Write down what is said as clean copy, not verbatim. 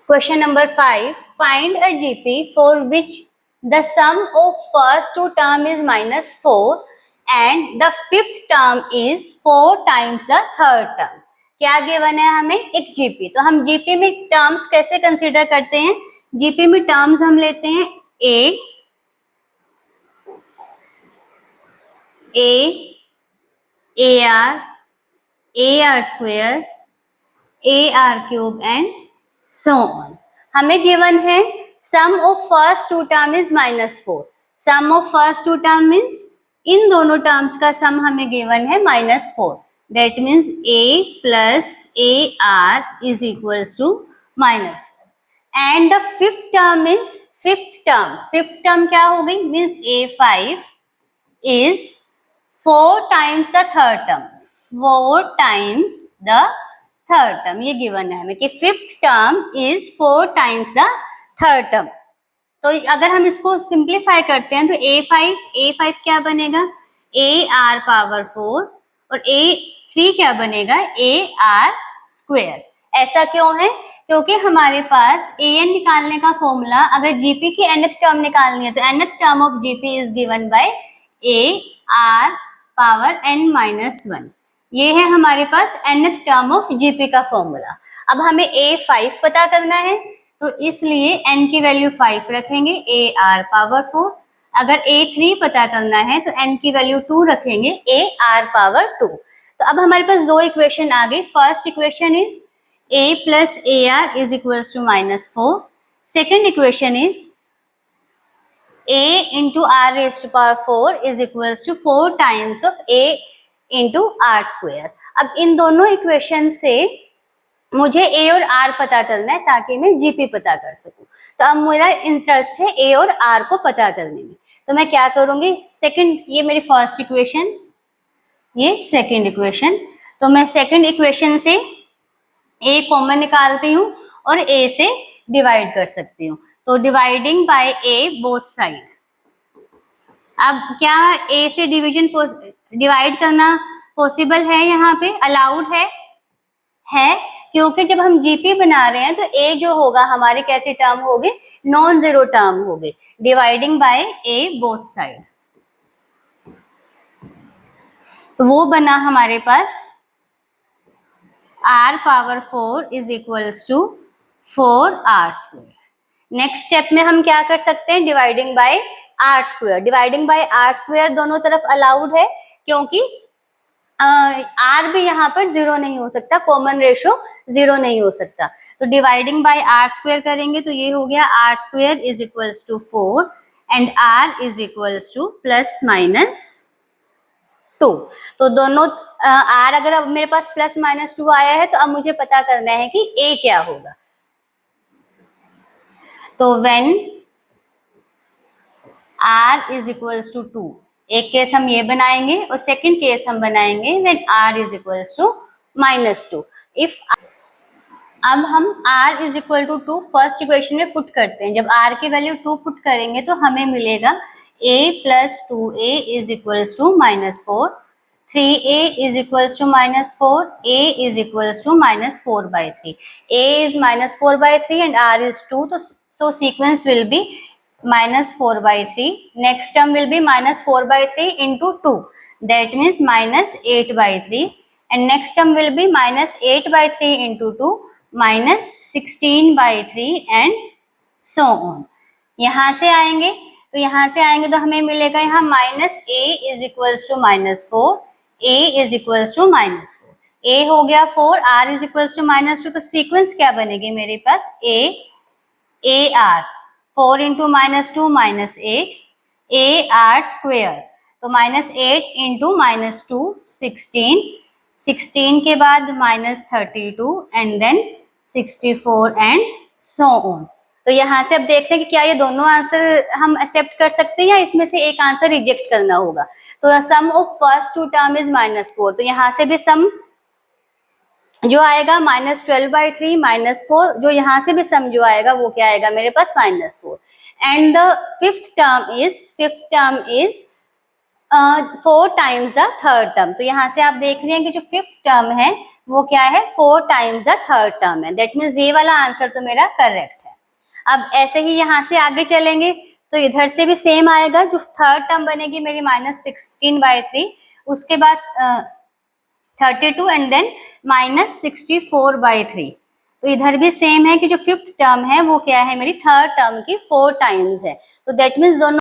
Question number 5. Find a GP for which the sum of first two term is -4 and the fifth term is 4 times the third term. क्या given है हमें? एक GP. तो हम GP में terms कैसे consider करते हैं? जीपी में टर्म्स हम लेते हैं AR square, AR cube and so on. हमें गिवन है sum of first two term is -4. Sum of first two term means इन दोनों टर्म्स का सम हमें गिवन है -4. That means A plus AR is equals to -4. And the fifth term means fifth term क्या हो गई? Means A5 is 4 times the third term. 4 times the third term. ये given है हमें कि fifth term is 4 times the third term. तो अगर हम इसको सिंप्लीफाई करते हैं तो A5 क्या बनेगा? AR पावर 4 और A3 क्या बनेगा? AR square. ऐसा क्यों है? क्योंकि हमारे पास AN निकालने का फॉर्मूला, अगर GP की nth टर्म निकालनी है तो nth term of GP is given by AR power n-1. ये है हमारे पास nth टर्म ऑफ जीपी का फॉर्मूला. अब हमें A5 पता करना है तो इसलिए n की वैल्यू 5 रखेंगे, AR पावर 4. अगर A3 पता करना है तो n की वैल्यू 2 रखेंगे, AR पावर 2. तो अब हमारे पास दो इक्वेशन आ गई. First equation is A plus AR is equals to -4. Second equation is A into R raised to power 4 is equals to 4 times of A into r square. अब इन दोनों equation से मुझे ए और आर पता करना है ताकि मैं जीपी पता कर सकूं. तो अब मेरा इंटरेस्ट है ए और आर को पता करने में. तो मैं क्या करूंगी? सेकंड, ये मेरी फर्स्ट इक्वेशन, ये सेकंड इक्वेशन. तो मैं सेकंड इक्वेशन से ए कॉमन निकालती हूँ और ए से डिवाइड कर सकती हूँ. तो dividing by a both side. अब क्या ए से डिवाइड करना पॉसिबल है? यहाँ पे अलाउड है क्योंकि जब हम जीपी बना रहे हैं तो ए जो होगा हमारे कैसे टर्म होगे? नॉन जीरो टर्म होगे. Dividing by a both side. तो वो बना हमारे पास r power 4 is equals to 4r square. Next step में हम क्या कर सकते हैं? Dividing by r square. Dividing by r square दोनों तरफ अलाउड है क्योंकि आर भी यहाँ पर जीरो नहीं हो सकता, कॉमन रेशो जीरो नहीं हो सकता. तो डिवाइडिंग बाय आर स्क्वायर करेंगे तो ये हो गया r square is equals to 4 and r is equals to +-2. तो दोनों आर अगर अब मेरे पास +-2 आया है तो अब मुझे पता करना है कि ए क्या होगा. तो when r is equals to 2, एक केस हम ये बनाएंगे और सेकंड केस हम बनाएंगे when r is equals to -2. If अब हम r is equal to 2 first equation में पुट करते हैं. जब r की वैल्यू 2 पुट करेंगे तो हमें मिलेगा a plus 2a is equals to -4, 3a is equals to -4, a is equals to -4/3. a is -4/3 and r is 2, so sequence will be -4/3. next term will be -4/3 into 2, that means -8/3, and next term will be -8/3 into 2, -16/3 and so on. यहाँ से आएंगे तो हमें मिलेगा यहाँ -a is equals to -4, a is equals to -4. a हो गया 4, r is equals to -2. तो सीक्वेंस क्या बनेगी मेरे पास? AR 4 into -2 -8, AR square. तो -8 into -2 16, 16 के बाद -32 and then 64 and so on. तो यहाँ से अब देखते हैं कि क्या ये दोनों आंसर हम एक्सेप्ट कर सकते हैं या इसमें से एक आंसर रिजेक्ट करना होगा. तो sum of first two term is -4. तो यहाँ से भी सम जो आएगा -12/3 -4, जो यहाँ से भी सम जो आएगा वो क्या आएगा मेरे पास? -4. And the fifth term is 4 times the third term. तो यहाँ से आप देख रहे हैं कि जो फिफ्थ टर्म है वो क्या है 4 टाइम्स द थर्ड टर्म है। दैट मीन्स ये वाला आंसर तो मेरा करेक्ट है। अब ऐसे ही यहाँ से आगे चलेंगे तो इधर से भी सेम आएगा, जो थर्ड टर्म बनेगी मेरी -16/3, उसके बाद 32 एंड देन -64/3। तो इधर भी सेम है कि जो फिफ्थ टर्म है वो क्या है मेरी थर्ड टर्म की 4 टाइम्स है। तो दैट मीन्स दोनों